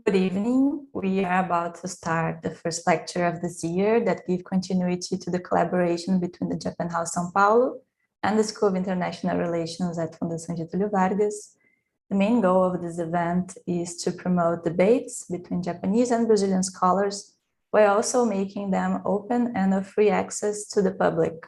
Good evening. We are about to start the first lecture of this year that gives continuity to the collaboration between the Japan House São Paulo and the School of International Relations at Fundação Getulio Vargas. The main goal of this event is to promote debates between Japanese and Brazilian scholars, while also making them open and of free access to the public.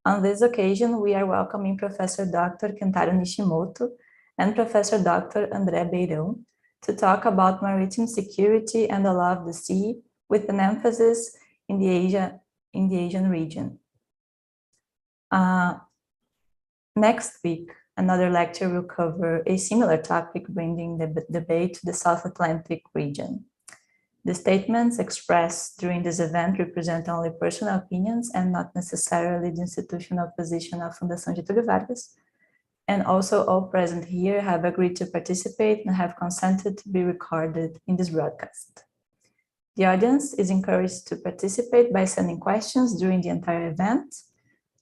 On this occasion, we are welcoming Professor Dr. Kentaro Nishimoto and Professor Dr. André Beirão to talk about maritime security and the law of the sea, with an emphasis in the Asian region. Next week, another lecture will cover a similar topic, bringing the debate to the South Atlantic region. The statements expressed during this event represent only personal opinions and not necessarily the institutional position of Fundação Getulio Vargas. And also all present here have agreed to participate and have consented to be recorded in this broadcast. The audience is encouraged to participate by sending questions during the entire event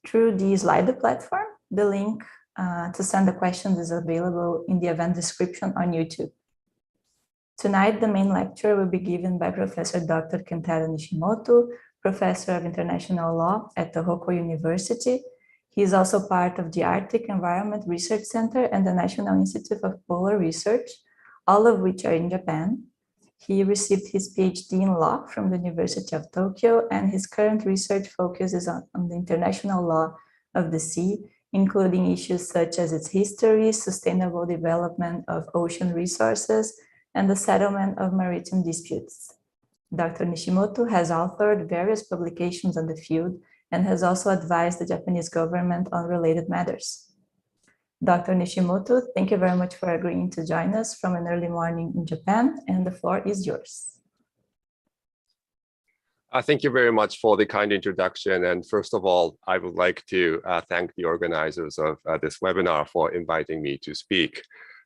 through the Slido platform. The link to send the questions is available in the event description on YouTube. Tonight, the main lecture will be given by Professor Dr. Kentaro Nishimoto, Professor of International Law at Tohoku University. He is also part of the Arctic Environment Research Center and the National Institute of Polar Research, all of which are in Japan. He received his PhD in law from the University of Tokyo, and his current research focuses on the international law of the sea, including issues such as its history, sustainable development of ocean resources, and the settlement of maritime disputes. Dr. Nishimoto has authored various publications on the field and has also advised the Japanese government on related matters. Dr. Nishimoto, thank you very much for agreeing to join us from an early morning in Japan, and the floor is yours. Thank you very much for the kind introduction. And first of all, I would like to thank the organizers of this webinar for inviting me to speak.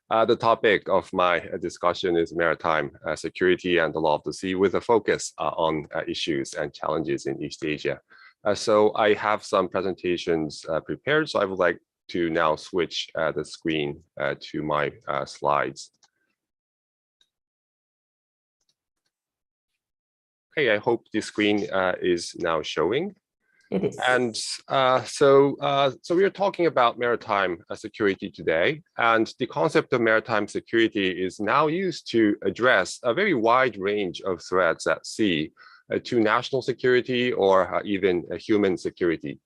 The topic of my discussion is maritime security and the law of the sea, with a focus on issues and challenges in East Asia. So I have some presentations prepared, so I would like to now switch the screen to my slides. Okay, I hope the screen is now showing. It is. And so we are talking about maritime security today, and the concept of maritime security is now used to address a very wide range of threats at sea, to national security or even human security.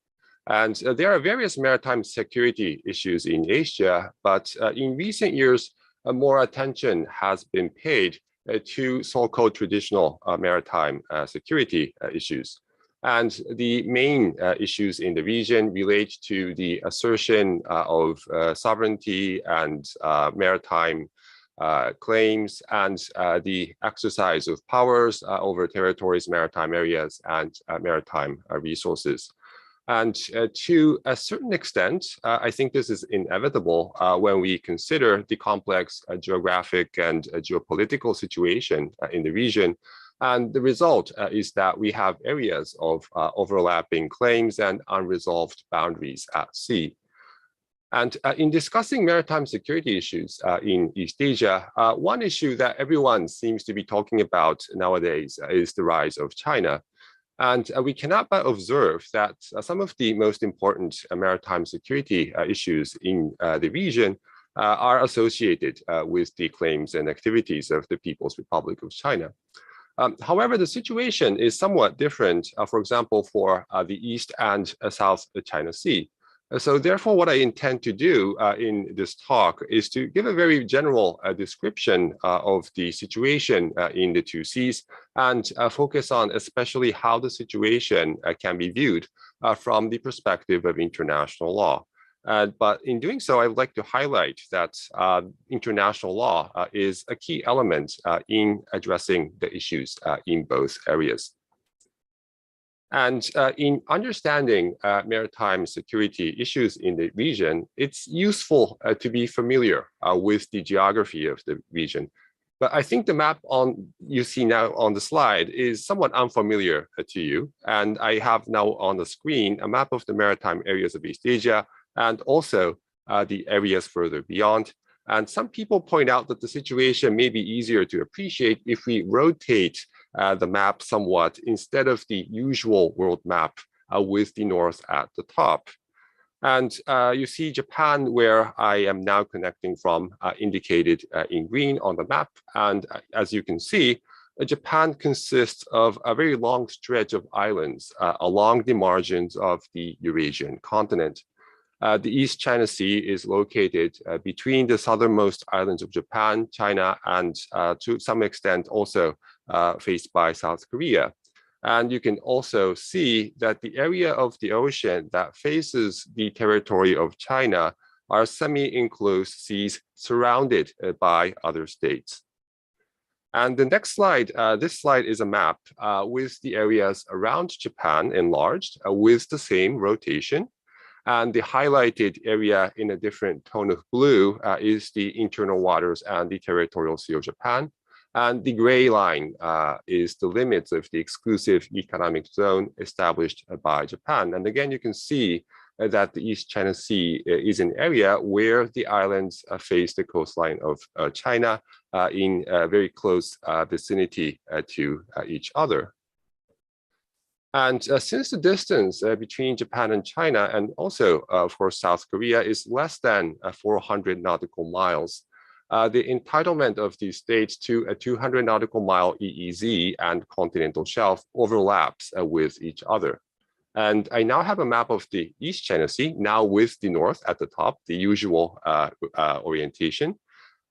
And there are various maritime security issues in Asia, but in recent years, more attention has been paid to so-called traditional maritime security issues. And the main issues in the region relate to the assertion of sovereignty and maritime claims, and the exercise of powers over territories, maritime areas, and maritime resources. And to a certain extent, I think this is inevitable when we consider the complex geographic and geopolitical situation in the region. And the result is that we have areas of overlapping claims and unresolved boundaries at sea. And in discussing maritime security issues in East Asia, one issue that everyone seems to be talking about nowadays is the rise of China. And we cannot but observe that some of the most important maritime security issues in the region are associated with the claims and activities of the People's Republic of China. However, the situation is somewhat different, for example, for the East and South China Sea. So therefore, what I intend to do in this talk is to give a very general description of the situation in the two seas, and focus on especially how the situation can be viewed from the perspective of international law. But in doing so, I would like to highlight that international law is a key element in addressing the issues in both areas. And in understanding maritime security issues in the region, it's useful to be familiar with the geography of the region. But I think the map you see now on the slide is somewhat unfamiliar to you. And I have now on the screen a map of the maritime areas of East Asia, and also the areas further beyond. And some people point out that the situation may be easier to appreciate if we rotate the map somewhat instead of the usual world map with the north at the top. And you see Japan, where I am now connecting from, indicated in green on the map. And as you can see, Japan consists of a very long stretch of islands along the margins of the Eurasian continent. The East China Sea is located between the southernmost islands of Japan, China, and to some extent also faced by South Korea. And you can also see that the area of the ocean that faces the territory of China are semi-enclosed seas surrounded by other states. And the next slide, this slide is a map with the areas around Japan enlarged with the same rotation. And the highlighted area in a different tone of blue is the internal waters and the territorial sea of Japan. And the gray line is the limits of the exclusive economic zone established by Japan. And again, you can see that the East China Sea is an area where the islands face the coastline of China in very close vicinity to each other. And since the distance between Japan and China, and also, of course, South Korea, is less than 400 nautical miles, the entitlement of these states to a 200 nautical mile EEZ and continental shelf overlaps with each other. And I now have a map of the East China Sea, now with the north at the top, the usual orientation.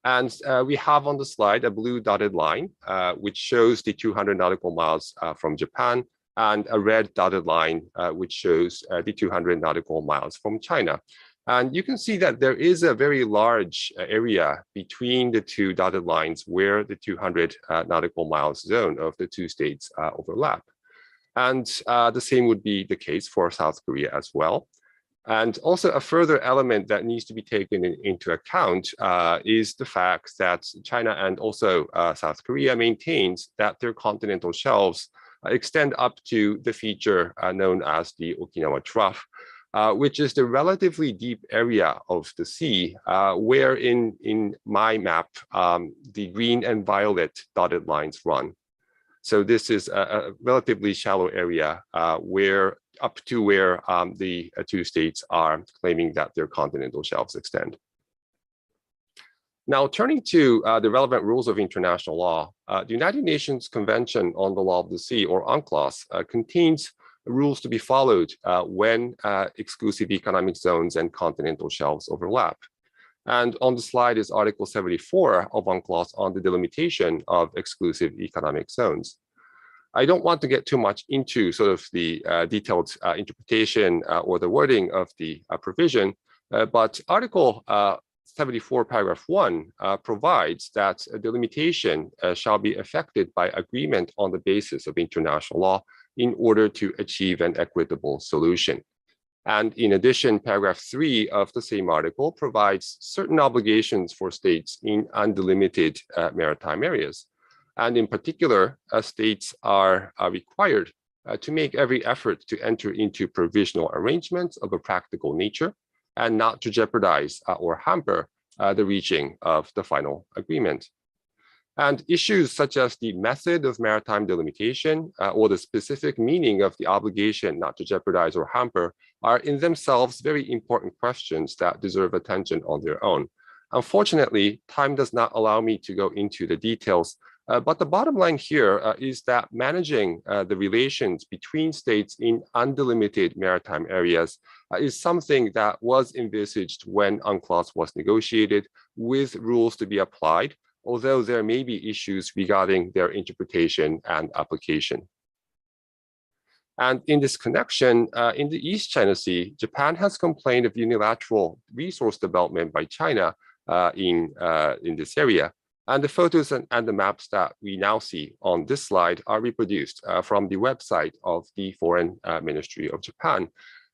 And we have on the slide a blue dotted line, which shows the 200 nautical miles from Japan, and a red dotted line, which shows the 200 nautical miles from China. And you can see that there is a very large area between the two dotted lines where the 200 nautical miles zone of the two states overlap. And the same would be the case for South Korea as well. And also a further element that needs to be taken into account is the fact that China and also South Korea maintains that their continental shelves extend up to the feature known as the Okinawa Trough, which is the relatively deep area of the sea where in my map, the green and violet dotted lines run. So this is a relatively shallow area where up to where the two states are claiming that their continental shelves extend. Now, turning to the relevant rules of international law, the United Nations Convention on the Law of the Sea, or UNCLOS, contains rules to be followed when exclusive economic zones and continental shelves overlap. And on the slide is Article 74 of UNCLOS on the delimitation of exclusive economic zones. I don't want to get too much into sort of the detailed interpretation or the wording of the provision, but Article 74, paragraph 1 provides that a delimitation shall be effected by agreement on the basis of international law in order to achieve an equitable solution. And in addition, paragraph 3 of the same article provides certain obligations for states in undelimited maritime areas. And in particular, states are required to make every effort to enter into provisional arrangements of a practical nature and not to jeopardize or hamper the reaching of the final agreement. And issues such as the method of maritime delimitation or the specific meaning of the obligation not to jeopardize or hamper are in themselves very important questions that deserve attention on their own. Unfortunately, time does not allow me to go into the details, but the bottom line here is that managing the relations between states in undelimited maritime areas is something that was envisaged when UNCLOS was negotiated with rules to be applied, although there may be issues regarding their interpretation and application. And in this connection, in the East China Sea, Japan has complained of unilateral resource development by China in this area. And the photos and the maps that we now see on this slide are reproduced from the website of the Foreign Ministry of Japan.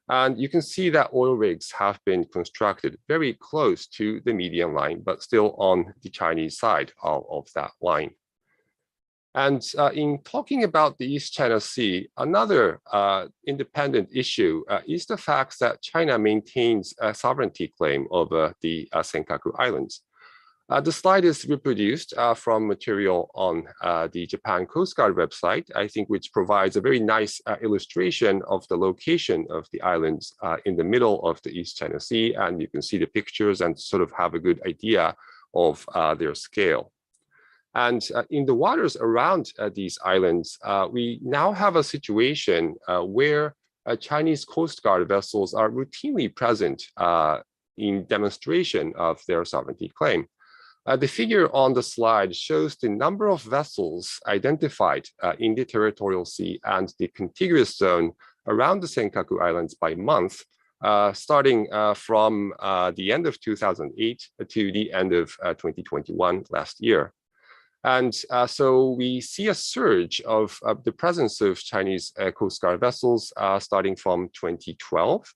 And you can see that oil rigs have been constructed very close to the median line, but still on the Chinese side of that line. And in talking about the East China Sea, another independent issue is the fact that China maintains a sovereignty claim over the Senkaku Islands. The slide is reproduced from material on the Japan Coast Guard website, I think, which provides a very nice illustration of the location of the islands in the middle of the East China Sea. And you can see the pictures and sort of have a good idea of their scale. And in the waters around these islands, we now have a situation where Chinese Coast Guard vessels are routinely present in demonstration of their sovereignty claim. The figure on the slide shows the number of vessels identified in the territorial sea and the contiguous zone around the Senkaku Islands by month, starting from the end of 2008 to the end of 2021 last year. And so we see a surge of the presence of Chinese Coast Guard vessels starting from 2012.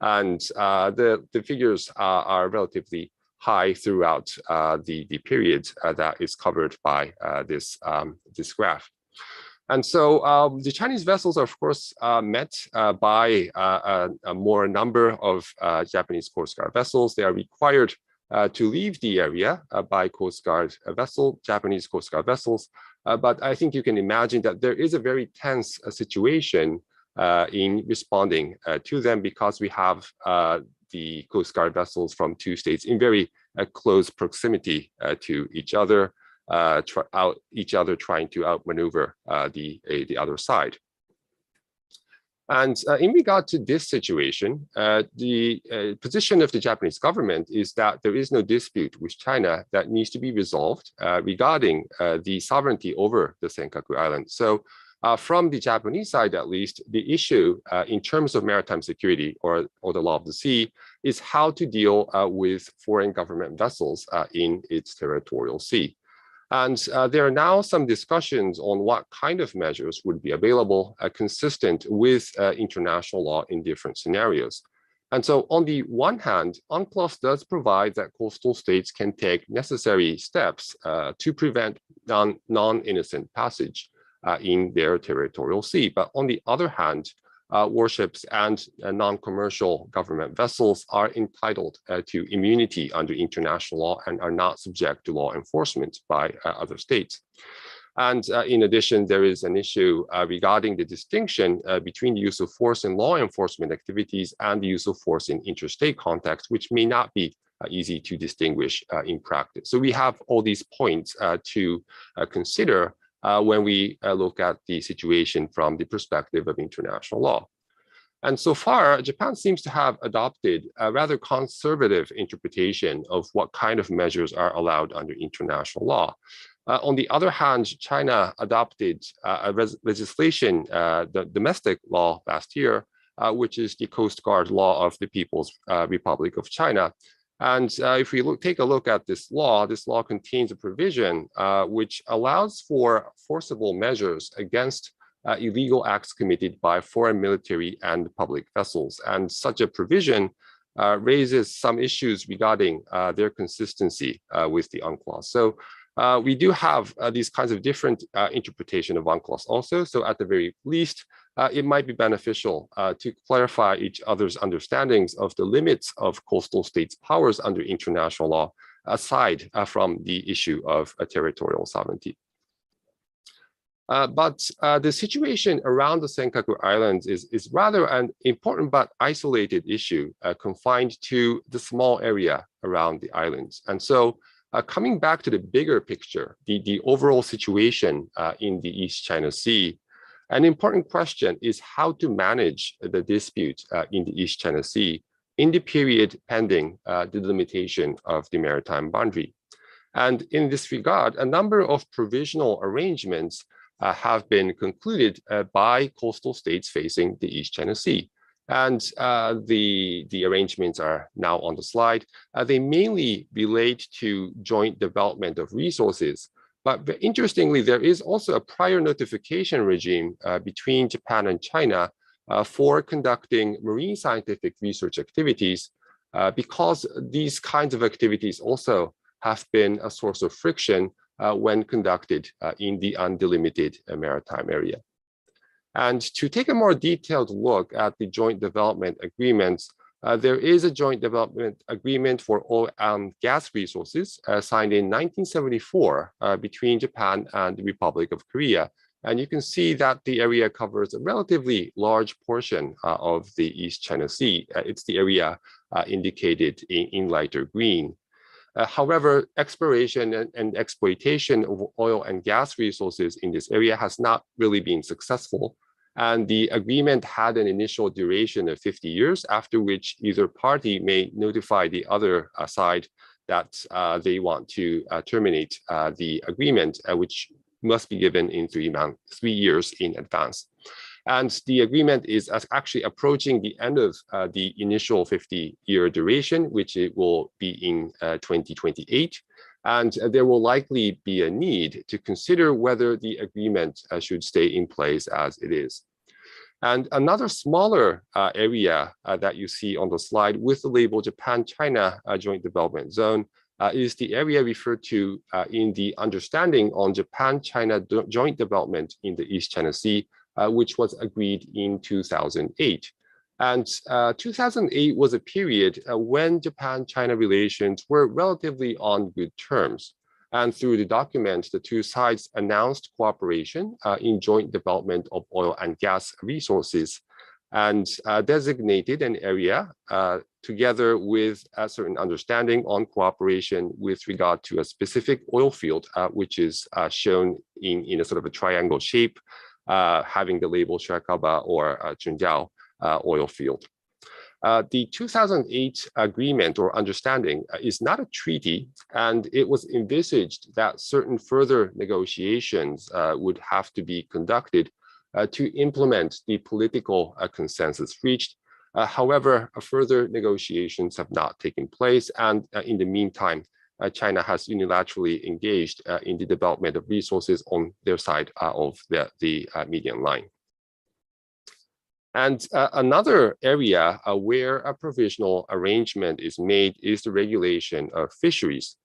And the figures are relatively high throughout the period that is covered by this graph. And so the Chinese vessels are, of course, met by a more number of Japanese Coast Guard vessels. They are required to leave the area by Coast Guard Japanese Coast Guard vessels. But I think you can imagine that there is a very tense situation in responding to them, because we have the Coast Guard vessels from two states in very close proximity to each other, trying to outmaneuver the other side. And in regard to this situation, the position of the Japanese government is that there is no dispute with China that needs to be resolved regarding the sovereignty over the Senkaku Islands. So from the Japanese side, at least, the issue in terms of maritime security or the law of the sea is how to deal with foreign government vessels in its territorial sea. And there are now some discussions on what kind of measures would be available consistent with international law in different scenarios. And so on the one hand, UNCLOS does provide that coastal states can take necessary steps to prevent non-innocent passage in their territorial sea. But on the other hand, warships and non-commercial government vessels are entitled to immunity under international law and are not subject to law enforcement by other states. And in addition, there is an issue regarding the distinction between the use of force in law enforcement activities and the use of force in interstate context, which may not be easy to distinguish in practice. So we have all these points to consider when we look at the situation from the perspective of international law. And so far, Japan seems to have adopted a rather conservative interpretation of what kind of measures are allowed under international law. On the other hand, China adopted a legislation, the domestic law last year, which is the Coast Guard Law of the People's Republic of China. And if we take a look at this law contains a provision which allows for forcible measures against illegal acts committed by foreign military and public vessels. And such a provision raises some issues regarding their consistency with the UNCLOS. So we do have these kinds of different interpretation of UNCLOS also. So at the very least, it might be beneficial to clarify each other's understandings of the limits of coastal states' powers under international law, aside from the issue of territorial sovereignty. But the situation around the Senkaku Islands is rather an important but isolated issue confined to the small area around the islands. And so coming back to the bigger picture, the overall situation in the East China Sea, an important question is how to manage the dispute in the East China Sea in the period pending the delimitation of the maritime boundary. And in this regard, a number of provisional arrangements have been concluded by coastal states facing the East China Sea. And the arrangements are now on the slide. They mainly relate to joint development of resources. But interestingly, there is also a prior notification regime between Japan and China for conducting marine scientific research activities, because these kinds of activities also have been a source of friction when conducted in the undelimited maritime area. And to take a more detailed look at the joint development agreements, There is a joint development agreement for oil and gas resources signed in 1974 between Japan and the Republic of Korea. And you can see that the area covers a relatively large portion of the East China Sea. It's the area indicated in lighter green. However, exploration and exploitation of oil and gas resources in this area has not really been successful. And the agreement had an initial duration of 50 years, after which either party may notify the other side that they want to terminate the agreement, which must be given in 3 years in advance. And the agreement is actually approaching the end of the initial 50-year duration, which it will be in 2028. And there will likely be a need to consider whether the agreement should stay in place as it is. And another smaller area that you see on the slide with the label Japan-China Joint Development Zone is the area referred to in the understanding on Japan-China Joint Development in the East China Sea, which was agreed in 2008. And 2008 was a period when Japan-China relations were relatively on good terms. And through the document, the two sides announced cooperation in joint development of oil and gas resources and designated an area together with a certain understanding on cooperation with regard to a specific oil field, which is shown in a sort of a triangle shape, having the label Shirakaba or Chunjiao oil field. The 2008 agreement or understanding is not a treaty, and it was envisaged that certain further negotiations would have to be conducted to implement the political consensus reached. However, further negotiations have not taken place, and in the meantime, China has unilaterally engaged in the development of resources on their side of the median line. And another area where a provisional arrangement is made is the regulation of fisheries.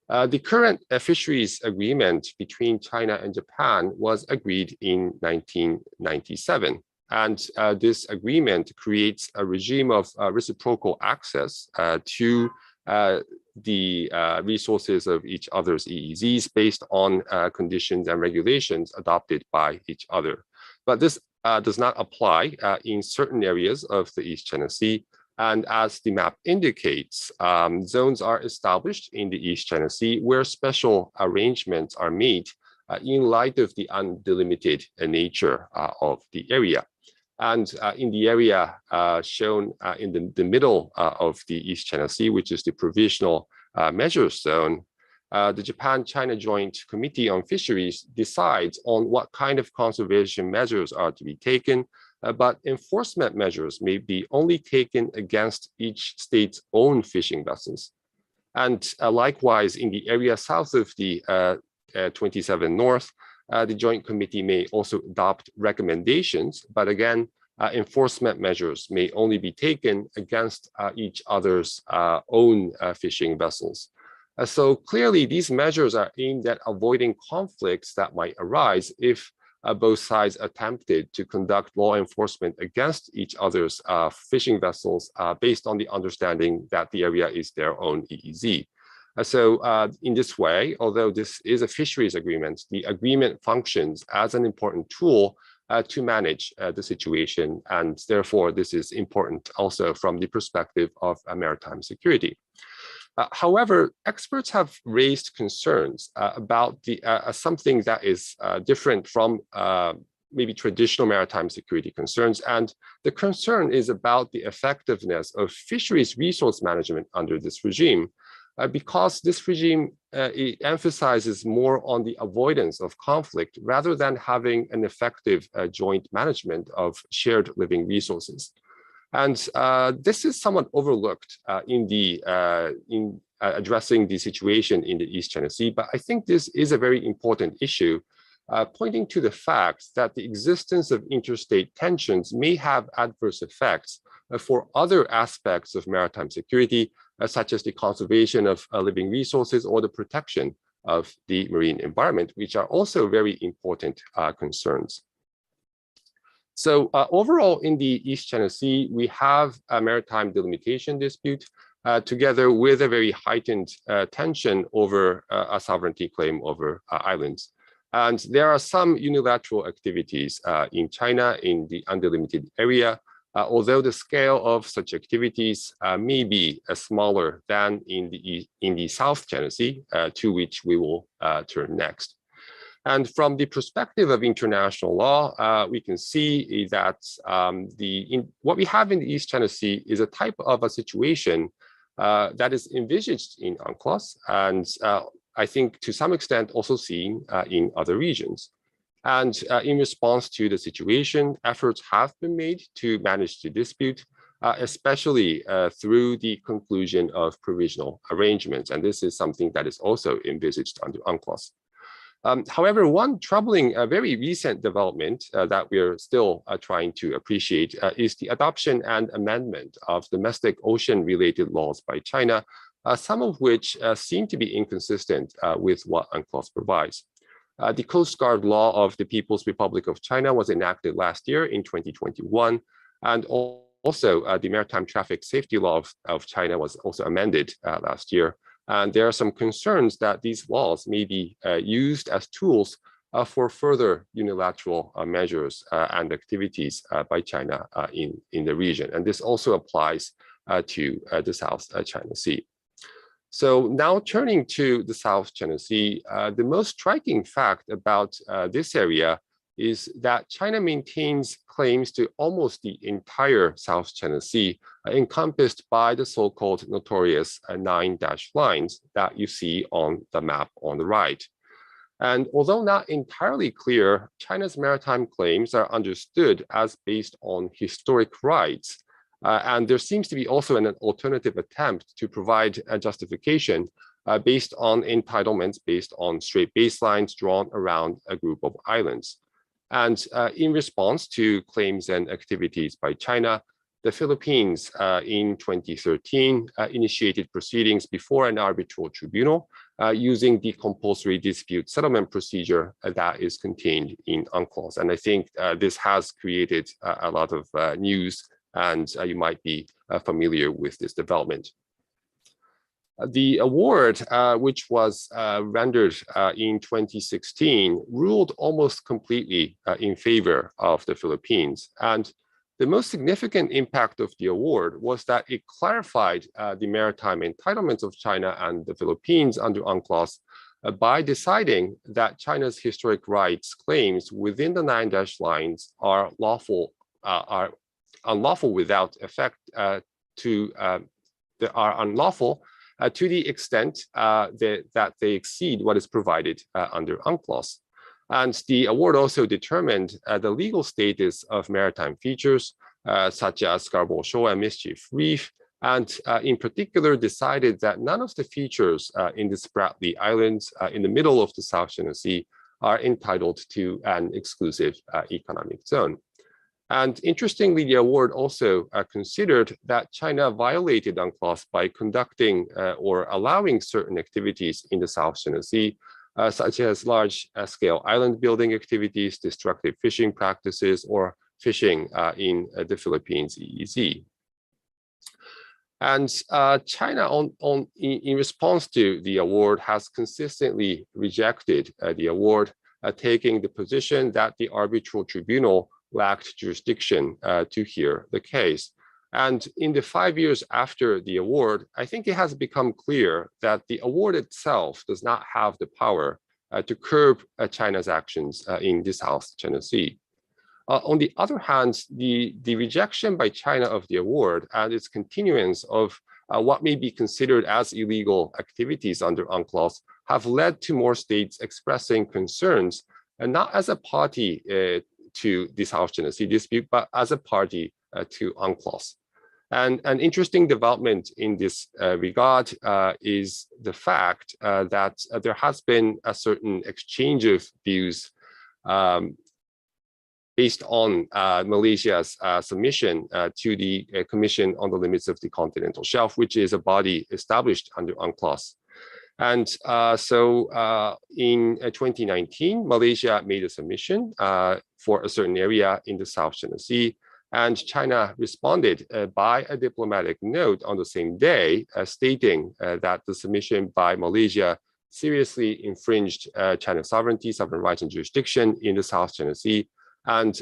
The current fisheries agreement between China and Japan was agreed in 1997. And this agreement creates a regime of reciprocal access to the resources of each other's EEZs based on conditions and regulations adopted by each other. But this does not apply in certain areas of the East China Sea. And as the map indicates, zones are established in the East China Sea where special arrangements are made in light of the undelimited nature of the area. And in the area shown in the middle of the East China Sea, which is the provisional measures zone, the Japan-China Joint Committee on Fisheries decides on what kind of conservation measures are to be taken, but enforcement measures may be only taken against each state's own fishing vessels. And likewise, in the area south of the 27 North, the Joint Committee may also adopt recommendations, but again, enforcement measures may only be taken against each other's own fishing vessels. So clearly, these measures are aimed at avoiding conflicts that might arise if both sides attempted to conduct law enforcement against each other's fishing vessels based on the understanding that the area is their own EEZ. So in this way, although this is a fisheries agreement, the agreement functions as an important tool to manage the situation. And therefore, this is important also from the perspective of maritime security. However, experts have raised concerns about something that is different from maybe traditional maritime security concerns. And the concern is about the effectiveness of fisheries resource management under this regime, because this regime it emphasizes more on the avoidance of conflict rather than having an effective joint management of shared living resources. And this is somewhat overlooked in addressing the situation in the East China Sea, but I think this is a very important issue, pointing to the fact that the existence of interstate tensions may have adverse effects for other aspects of maritime security, such as the conservation of living resources or the protection of the marine environment, which are also very important concerns. So overall, in the East China Sea, we have a maritime delimitation dispute together with a very heightened tension over a sovereignty claim over islands. And there are some unilateral activities in China in the undelimited area, although the scale of such activities may be smaller than in the South China Sea, to which we will turn next. And from the perspective of international law, we can see that what we have in the East China Sea is a type of a situation that is envisaged in UNCLOS, and I think to some extent also seen in other regions. And in response to the situation, efforts have been made to manage the dispute, especially through the conclusion of provisional arrangements. And this is something that is also envisaged under UNCLOS. However, one troubling, very recent development that we're still trying to appreciate is the adoption and amendment of domestic ocean-related laws by China, some of which seem to be inconsistent with what UNCLOS provides. The Coast Guard Law of the People's Republic of China was enacted last year in 2021, and also the Maritime Traffic Safety Law of China was also amended last year. And there are some concerns that these laws may be used as tools for further unilateral measures and activities by China in the region. And this also applies to the South China Sea. So now turning to the South China Sea, the most striking fact about this area is that China maintains claims to almost the entire South China Sea, encompassed by the so-called notorious 9 dashed lines that you see on the map on the right. And although not entirely clear, China's maritime claims are understood as based on historic rights. And there seems to be also an alternative attempt to provide a justification based on entitlements based on straight baselines drawn around a group of islands. And in response to claims and activities by China, the Philippines in 2013 initiated proceedings before an arbitral tribunal using the compulsory dispute settlement procedure that is contained in UNCLOS. And I think this has created a lot of news, and you might be familiar with this development. The award, which was rendered in 2016, ruled almost completely in favor of the Philippines. And the most significant impact of the award was that it clarified the maritime entitlements of China and the Philippines under UNCLOS by deciding that China's historic rights claims within the 9 dashed lines are unlawful without effect to the extent that they exceed what is provided under UNCLOS. And the award also determined the legal status of maritime features, such as Scarborough Shoal and Mischief Reef, and in particular decided that none of the features in the Spratly Islands in the middle of the South China Sea are entitled to an exclusive economic zone. And interestingly, the award also considered that China violated UNCLOS by conducting or allowing certain activities in the South China Sea, such as large-scale island building activities, destructive fishing practices, or fishing in the Philippines EEZ. And China, in response to the award, has consistently rejected the award, taking the position that the arbitral tribunal lacked jurisdiction to hear the case. And in the 5 years after the award, I think it has become clear that the award itself does not have the power to curb China's actions in the South China Sea. On the other hand, the rejection by China of the award and its continuance of what may be considered as illegal activities under UNCLOS have led to more states expressing concerns, and not as a party to the South China Sea dispute, but as a party to UNCLOS. And an interesting development in this regard is the fact that there has been a certain exchange of views based on Malaysia's submission to the Commission on the Limits of the Continental Shelf, which is a body established under UNCLOS. And in 2019, Malaysia made a submission for a certain area in the South China Sea, and China responded by a diplomatic note on the same day, stating that the submission by Malaysia seriously infringed China's sovereignty, sovereign rights, and jurisdiction in the South China Sea, and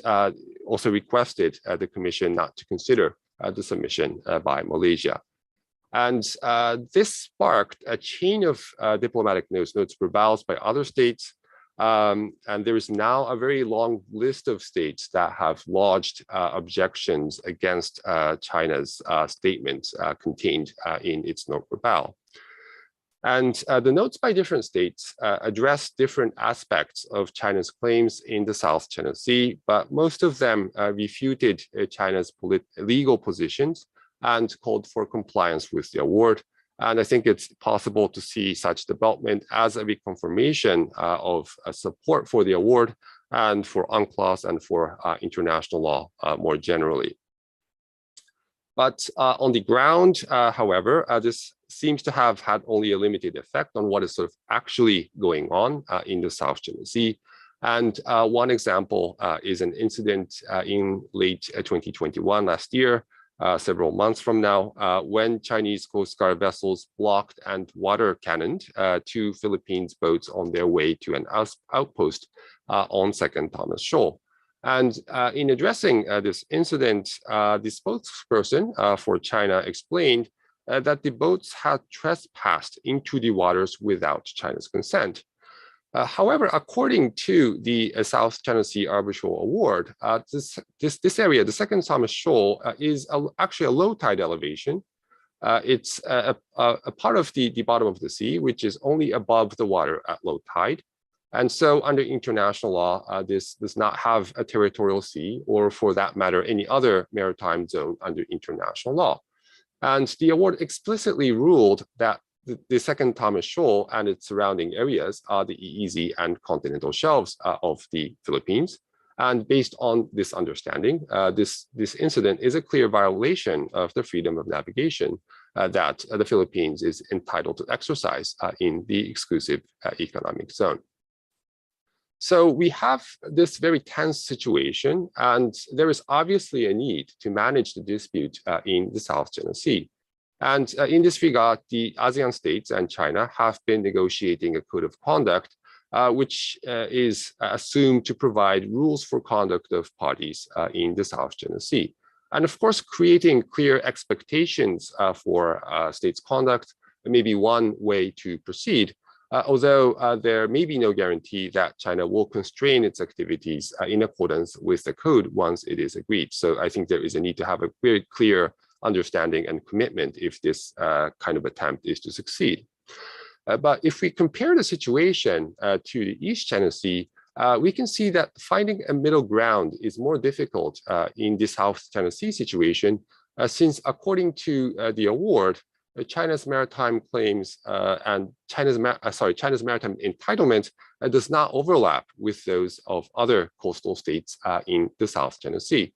also requested the Commission not to consider the submission by Malaysia. And this sparked a chain of diplomatic notes verbals by other states. And there is now a very long list of states that have lodged objections against China's statements contained in its note verbal. And the notes by different states address different aspects of China's claims in the South China Sea, but most of them refuted China's legal positions and called for compliance with the award. And I think it's possible to see such development as a reconfirmation of support for the award and for UNCLOS and for international law more generally. But on the ground, however, this seems to have had only a limited effect on what is sort of actually going on in the South China Sea. And one example is an incident in late 2021, last year, several months from now, when Chinese Coast Guard vessels blocked and water cannoned two Philippines boats on their way to an outpost on Second Thomas Shoal. And in addressing this incident, the spokesperson for China explained that the boats had trespassed into the waters without China's consent. However, according to the South China Sea Arbitral Award, this area, the Second Thomas Shoal, is actually a low tide elevation. It's a part of the bottom of the sea, which is only above the water at low tide. And so under international law, this does not have a territorial sea, or for that matter, any other maritime zone under international law. And the award explicitly ruled that the Second Thomas Shoal and its surrounding areas are the EEZ and continental shelves of the Philippines. And based on this understanding, this incident is a clear violation of the freedom of navigation that the Philippines is entitled to exercise in the exclusive economic zone. So we have this very tense situation, and there is obviously a need to manage the dispute in the South China Sea. And in this regard, the ASEAN states and China have been negotiating a code of conduct, which is assumed to provide rules for conduct of parties in the South China Sea. And of course, creating clear expectations for states' conduct may be one way to proceed, although there may be no guarantee that China will constrain its activities in accordance with the code once it is agreed. So I think there is a need to have a very clear understanding and commitment if this kind of attempt is to succeed. But if we compare the situation to the East China Sea, we can see that finding a middle ground is more difficult in the South China Sea situation, since according to the award, China's maritime claims and China's maritime entitlement does not overlap with those of other coastal states in the South China Sea.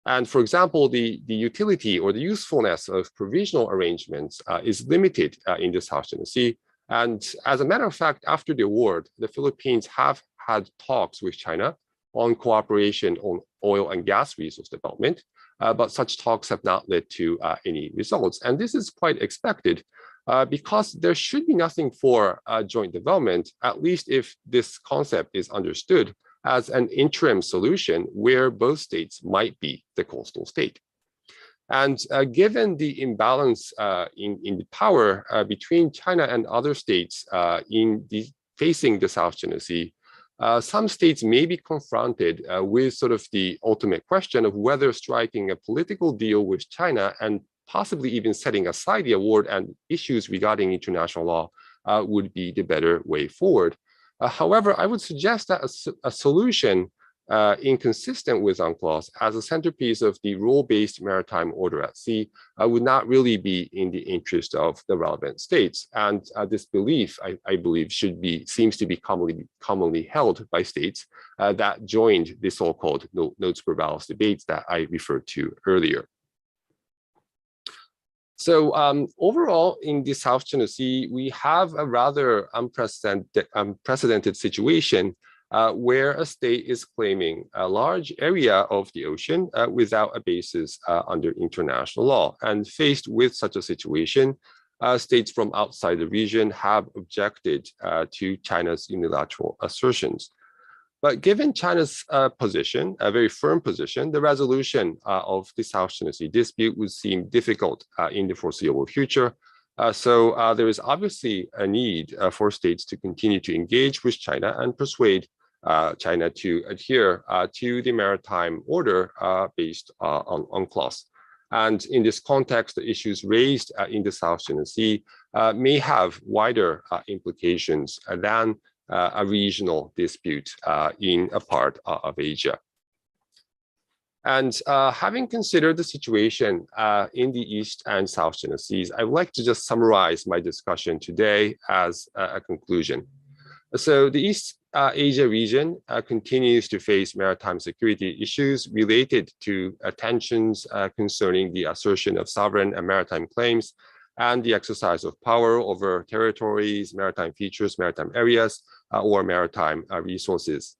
And for example, the utility or the usefulness of provisional arrangements is limited in the South China Sea. And as a matter of fact, after the award, the Philippines have had talks with China on cooperation on oil and gas resource development, but such talks have not led to any results. And this is quite expected because there should be nothing for joint development, at least if this concept is understood as an interim solution where both states might be the coastal state. And given the imbalance in the power between China and other states facing the South China Sea, some states may be confronted with sort of the ultimate question of whether striking a political deal with China and possibly even setting aside the award and issues regarding international law would be the better way forward. However, I would suggest that a solution inconsistent with UNCLOS as a centerpiece of the rule-based maritime order at sea would not really be in the interest of the relevant states. And this belief, I believe, seems to be commonly held by states that joined the so-called notes per valves debates that I referred to earlier. So overall, in the South China Sea, we have a rather unprecedented situation where a state is claiming a large area of the ocean without a basis under international law. And faced with such a situation, states from outside the region have objected to China's unilateral assertions. But given China's position, a very firm position, the resolution of the South China Sea dispute would seem difficult in the foreseeable future. So there is obviously a need for states to continue to engage with China and persuade China to adhere to the maritime order based on UNCLOS. And in this context, the issues raised in the South China Sea may have wider implications than a regional dispute in a part of Asia. And having considered the situation in the East and South China Seas, I would like to just summarize my discussion today as a conclusion. So the East Asia region continues to face maritime security issues related to tensions concerning the assertion of sovereign and maritime claims and the exercise of power over territories, maritime features, maritime areas, or maritime resources.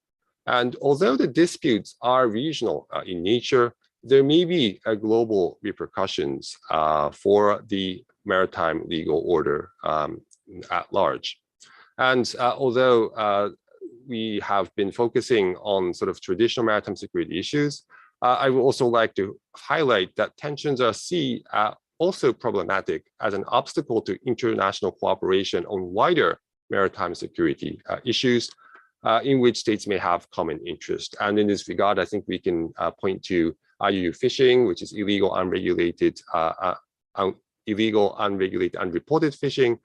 And although the disputes are regional in nature, there may be global repercussions for the maritime legal order at large. And although we have been focusing on sort of traditional maritime security issues, I would also like to highlight that tensions are seen also problematic as an obstacle to international cooperation on wider maritime security issues in which states may have common interest. And in this regard, I think we can point to IUU fishing, which is illegal, unregulated, unreported fishing,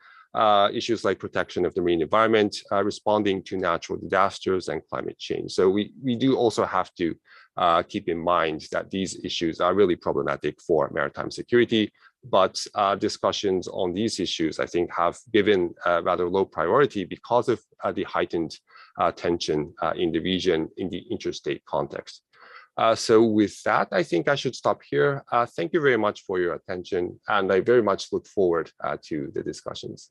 issues like protection of the marine environment, responding to natural disasters and climate change. So we do also have to keep in mind that these issues are really problematic for maritime security, but discussions on these issues, I think, have given rather low priority because of the heightened tension in the region in the interstate context. So with that, I think I should stop here. Thank you very much for your attention, and I very much look forward to the discussions.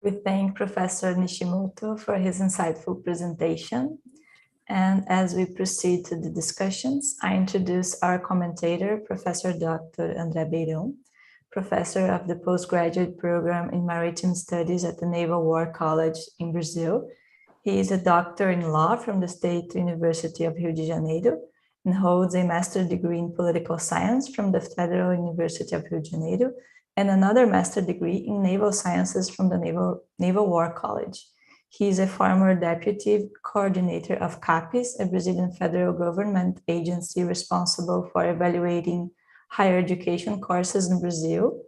We thank Professor Nishimoto for his insightful presentation. And as we proceed to the discussions, I introduce our commentator, Professor Dr. André Beirão, Professor of the Postgraduate Program in Maritime Studies at the Naval War College in Brazil. He is a doctor in law from the State University of Rio de Janeiro and holds a master's degree in political science from the Federal University of Rio de Janeiro and another master's degree in naval sciences from the Naval War College. He is a former deputy coordinator of CAPES, a Brazilian federal government agency responsible for evaluating higher education courses in Brazil.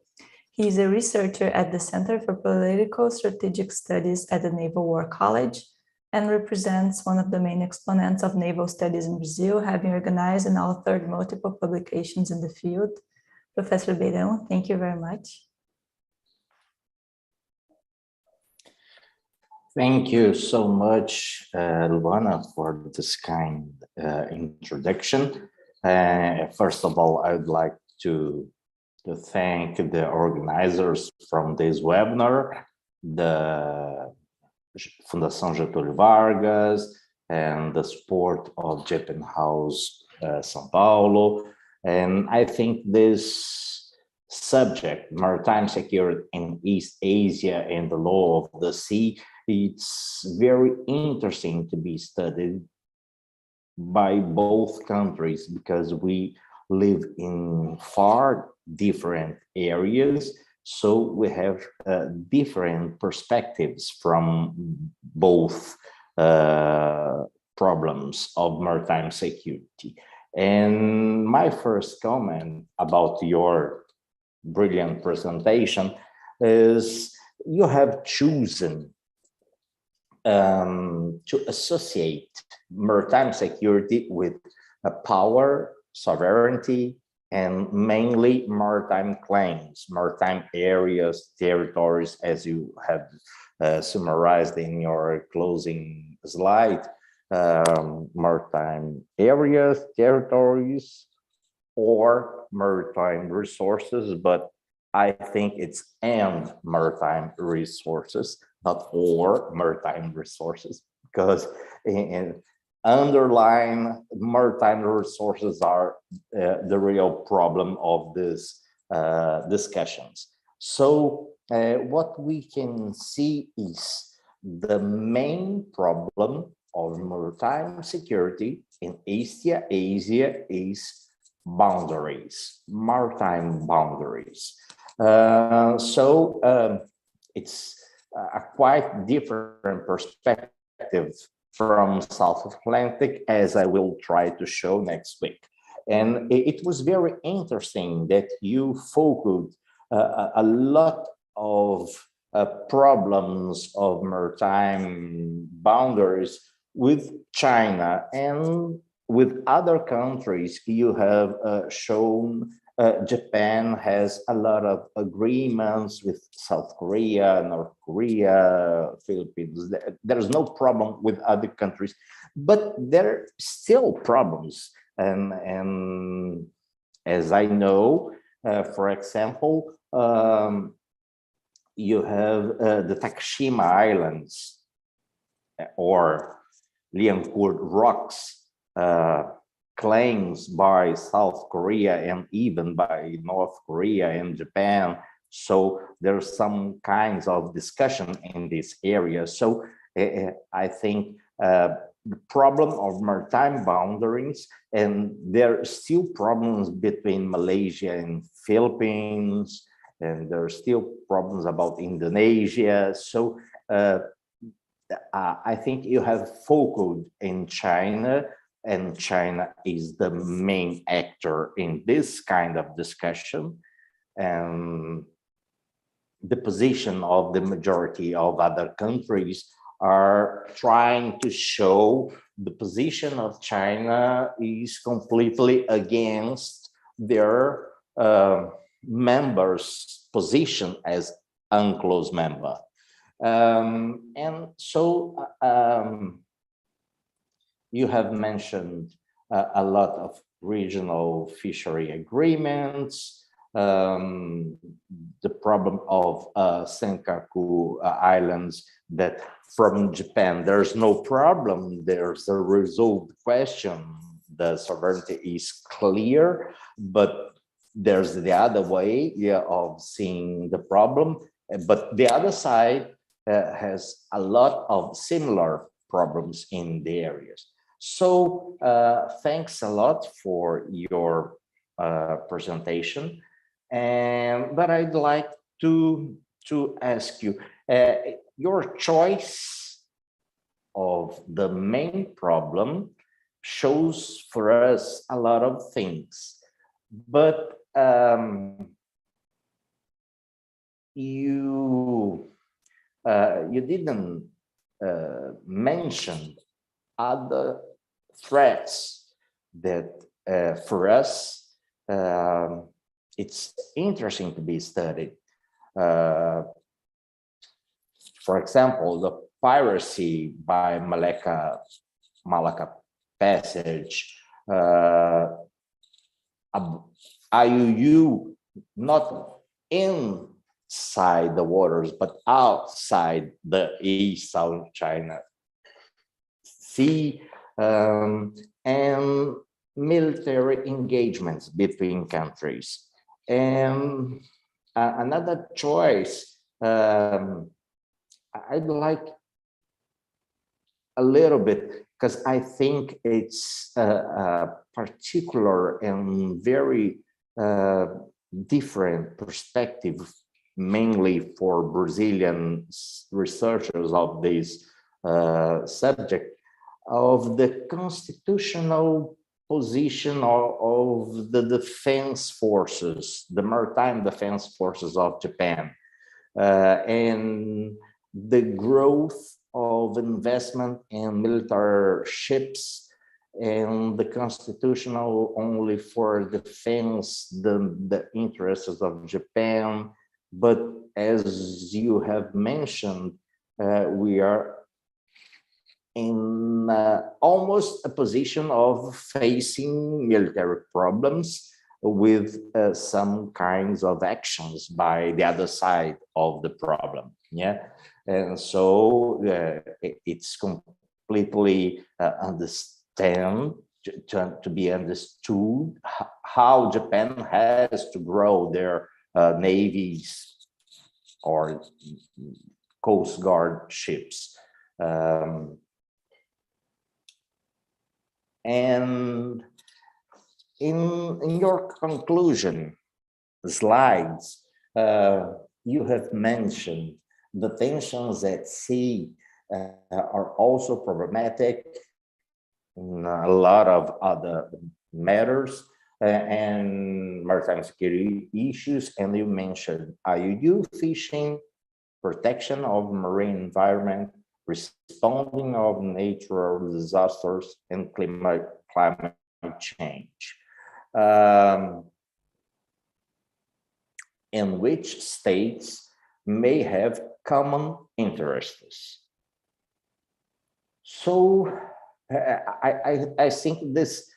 He is a researcher at the Center for Political Strategic Studies at the Naval War College and represents one of the main exponents of naval studies in Brazil, having organized and authored multiple publications in the field. Professor Beirão, thank you very much. Thank you so much, Luana, for this kind introduction. First of all, I would like to thank the organizers from this webinar, the Fundação Getulio Vargas, and the support of Japan House São Paulo. And I think this subject, maritime security in East Asia and the law of the sea, it's very interesting to be studied by both countries because we live in far different areas. So we have different perspectives from both problems of maritime security. And my first comment about your brilliant presentation is you have chosen to associate maritime security with power, sovereignty, and mainly maritime claims, maritime areas, territories, as you have summarized in your closing slide, maritime areas, territories, or maritime resources, but I think it's and maritime resources, not or maritime resources, because in underlying maritime resources are the real problem of this discussions. So what we can see is the main problem of maritime security in Asia is boundaries, maritime boundaries. It's a quite different perspective from South Atlantic, as I will try to show next week. And it was very interesting that you focused a lot of problems of maritime boundaries with China, and with other countries you have shown Japan has a lot of agreements with South Korea, North Korea, Philippines. There's no problem with other countries, but there are still problems. And as I know, for example, you have the Takashima Islands or Liancourt Rocks, claims by South Korea and even by North Korea and Japan. So there's some kinds of discussion in this area. So I think the problem of maritime boundaries, and there are still problems between Malaysia and Philippines, and there are still problems about Indonesia. So I think you have focused in China, and China is the main actor in this kind of discussion. And the position of the majority of other countries are trying to show the position of China is completely against their members' position as UNCLOS member. You have mentioned a lot of regional fishery agreements, the problem of Senkaku Islands, that from Japan, there's no problem, there's a resolved question, the sovereignty is clear, but there's the other way of seeing the problem. But the other side has a lot of similar problems in the areas. So thanks a lot for your presentation. But I'd like to ask you, your choice of the main problem shows for us a lot of things, but you didn't mention other threats that for us it's interesting to be studied. For example, the piracy by Malacca Passage, IUU not inside the waters but outside the East South China Sea, and military engagements between countries. And another choice, I'd like a little bit, because I think it's a particular and very different perspective, mainly for Brazilian researchers of this subject, of the constitutional position of the defense forces, the maritime defense forces of Japan, and the growth of investment in military ships, and the constitutional only for defense the interests of Japan. But as you have mentioned, we are in almost a position of facing military problems, with some kinds of actions by the other side of the problem. Yeah, and so it's completely to be understood how Japan has to grow their navies or Coast Guard ships. And in your conclusion slides, you have mentioned the tensions at sea are also problematic in a lot of other matters and maritime security issues, and you mentioned IUU fishing, protection of marine environment, responding of natural disasters, and climate change. In which states may have common interests. So I think this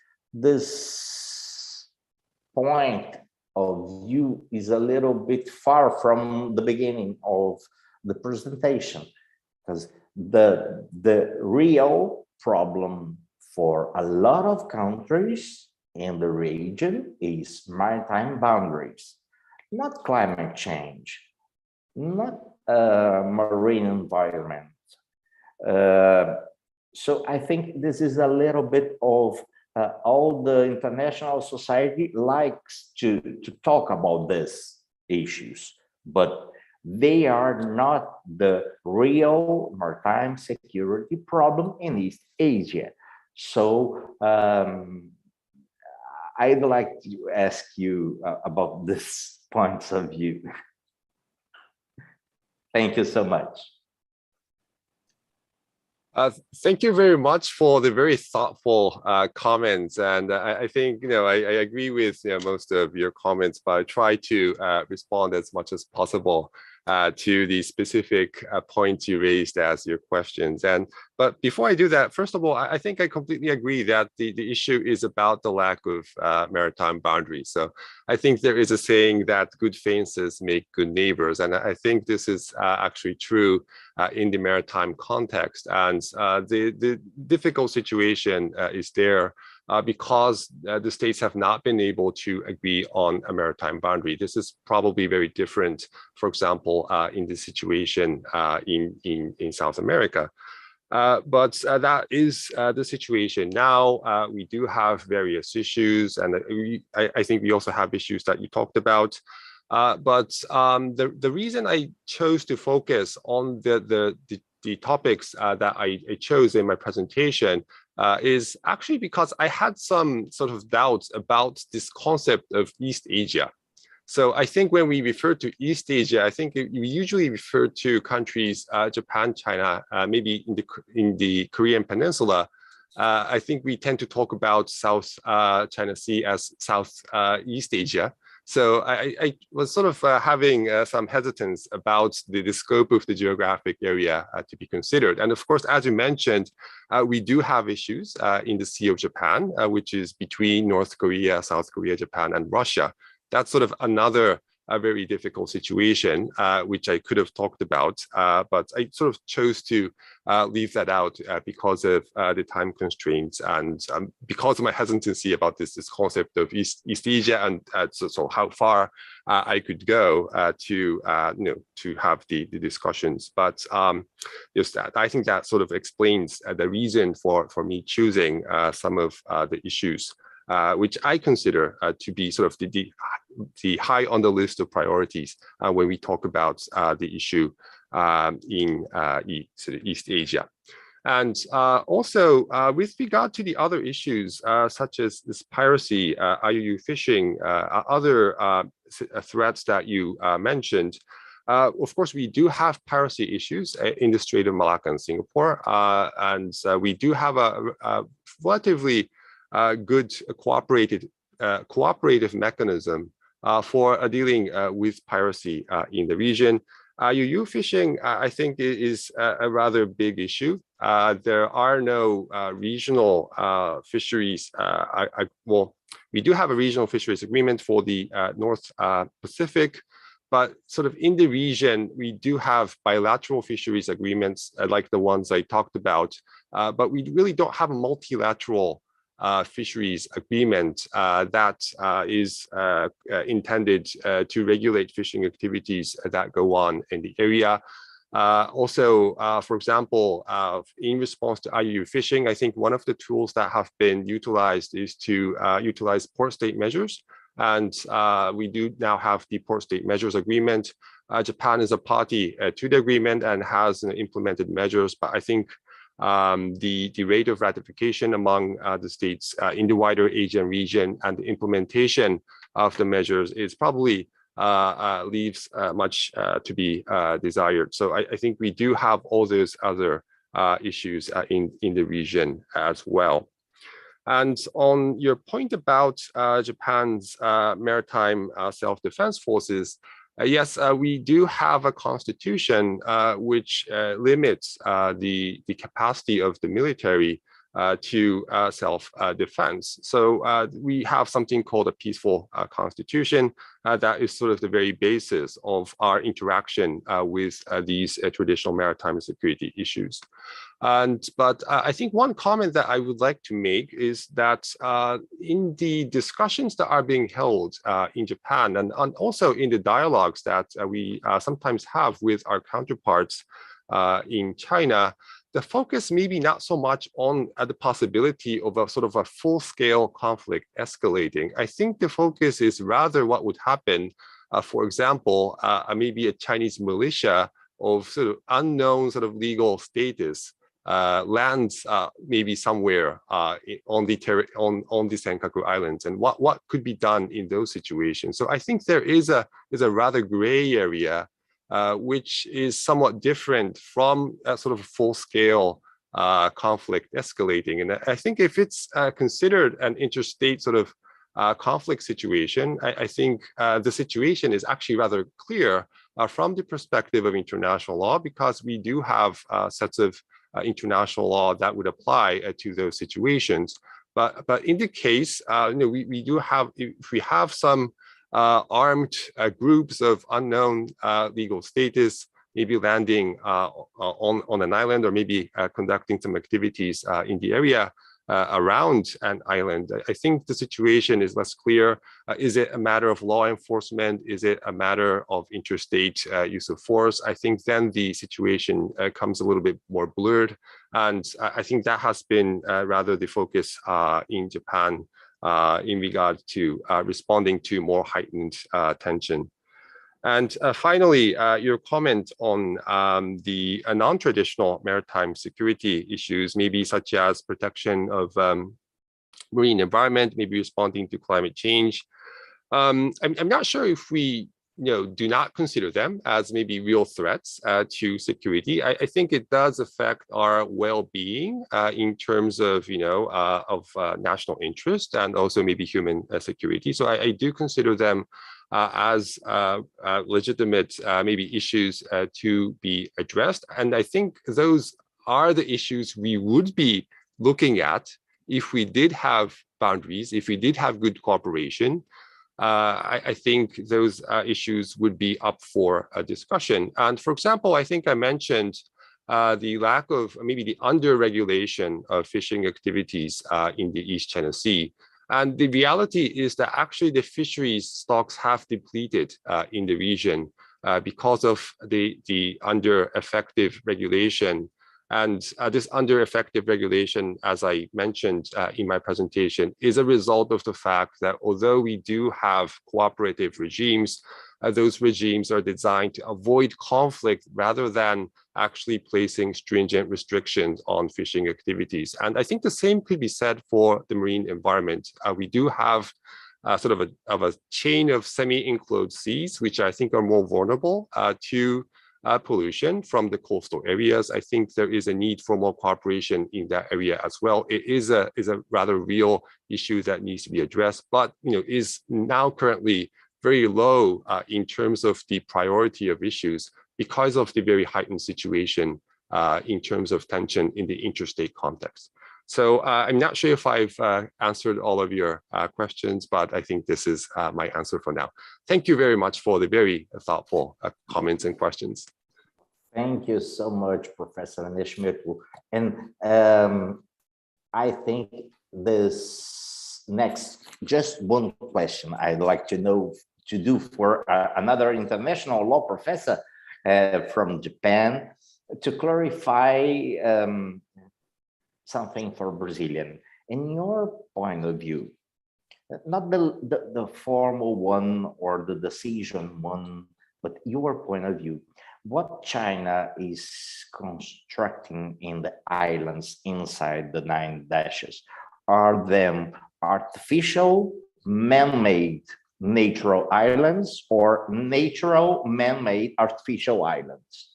point of view is a little bit far from the beginning of the presentation, because the real problem for a lot of countries in the region is maritime boundaries, not climate change, not marine environment. So I think this is a little bit of all the international society likes to talk about these issues, but they are not the real maritime security problem in East Asia. So I'd like to ask you about this points of view. Thank you so much. Thank you very much for the very thoughtful comments, and I think I agree with most of your comments, but I try to respond as much as possible to the specific points you raised as your questions. But before I do that, first of all, I think I completely agree that the issue is about the lack of maritime boundaries. So I think there is a saying that good fences make good neighbors, and I think this is actually true in the maritime context. And the difficult situation is there because the states have not been able to agree on a maritime boundary. This is probably very different, for example, in the situation in South America. But that is the situation now. We do have various issues, and I think we also have issues that you talked about. But the reason I chose to focus on the topics that I chose in my presentation is actually because I had some sort of doubts about this concept of East Asia. So I think when we refer to East Asia, I think we usually refer to countries, Japan, China, maybe in the Korean Peninsula. I think we tend to talk about South China Sea as Southeast Asia. So I was sort of having some hesitance about the scope of the geographic area to be considered. And of course, as you mentioned, we do have issues in the Sea of Japan, which is between North Korea, South Korea, Japan, and Russia. That's sort of another very difficult situation, which I could have talked about, but I sort of chose to leave that out because of the time constraints and because of my hesitancy about this concept of East Asia, and so how far I could go to have the discussions. But just that, I think that sort of explains the reason for me choosing some of the issues which I consider to be sort of the high on the list of priorities when we talk about the issue in East Asia. And also with regard to the other issues such as this piracy, IUU fishing, other threats that you mentioned, of course, we do have piracy issues in the Strait of Malacca and Singapore, and we do have a relatively good cooperative mechanism for dealing with piracy in the region. IUU fishing, I think, is a rather big issue. There are no regional fisheries. Well, We do have a regional fisheries agreement for the North Pacific, but sort of in the region, we do have bilateral fisheries agreements like the ones I talked about, but we really don't have a multilateral fisheries agreement that is intended to regulate fishing activities that go on in the area. Also, for example, in response to IUU fishing, I think one of the tools that have been utilized is to utilize port state measures. And we do now have the port state measures agreement. Japan is a party to the agreement and has implemented measures, but I think the rate of ratification among the states in the wider Asian region and the implementation of the measures is probably leaves much to be desired. So I think we do have all those other issues in the region as well. And on your point about Japan's maritime self-defense forces, yes, we do have a constitution which limits the capacity of the military to self-defense. So we have something called a peaceful constitution that is sort of the very basis of our interaction with these traditional maritime security issues. But I think one comment that I would like to make is that in the discussions that are being held in Japan and also in the dialogues that we sometimes have with our counterparts in China, the focus may be not so much on the possibility of a sort of a full-scale conflict escalating. I think the focus is rather what would happen, for example, maybe a Chinese militia of sort of unknown sort of legal status lands maybe somewhere on the Senkaku Islands, and what could be done in those situations. So I think there is a rather gray area which is somewhat different from a sort of full-scale conflict escalating. And I think if it's considered an interstate sort of conflict situation, I think the situation is actually rather clear from the perspective of international law, because we do have sets of international law that would apply to those situations. But in the case, we do have, if we have some armed groups of unknown legal status, maybe landing on an island, or maybe conducting some activities in the area around an island, I think the situation is less clear. Is it a matter of law enforcement? Is it a matter of interstate use of force? I think then the situation comes a little bit more blurred. And I think that has been rather the focus in Japan in regard to responding to more heightened tension. And finally, your comment on the non-traditional maritime security issues, maybe such as protection of marine environment, maybe responding to climate change. I'm not sure if we do not consider them as maybe real threats to security. I think it does affect our well-being in terms of national interest and also maybe human security. So I do consider them as legitimate maybe issues to be addressed. And I think those are the issues we would be looking at if we did have boundaries, if we did have good cooperation. I think those issues would be up for a discussion. And for example, I think I mentioned the lack of maybe the under-regulation of fishing activities in the East China Sea. And the reality is that actually the fisheries stocks have depleted in the region because of the under-effective regulation. And this under-effective regulation, as I mentioned in my presentation, is a result of the fact that although we do have cooperative regimes, those regimes are designed to avoid conflict rather than actually placing stringent restrictions on fishing activities. And I think the same could be said for the marine environment. We do have sort of a chain of semi-enclosed seas, which I think are more vulnerable to pollution from the coastal areas. I think there is a need for more cooperation in that area as well. It is a rather real issue that needs to be addressed, but is now currently very low in terms of the priority of issues because of the very heightened situation in terms of tension in the interstate context. So I'm not sure if I've answered all of your questions, but I think this is my answer for now. Thank you very much for the very thoughtful comments and questions. Thank you so much, Professor Nishimoto. And I think this next, just one question I'd like to know to do for another international law professor from Japan to clarify something for Brazilian. In your point of view, not the formal one or the decision one, but your point of view, what China is constructing in the islands inside the 9 dashes, are them artificial, man-made natural islands or natural, man-made artificial islands?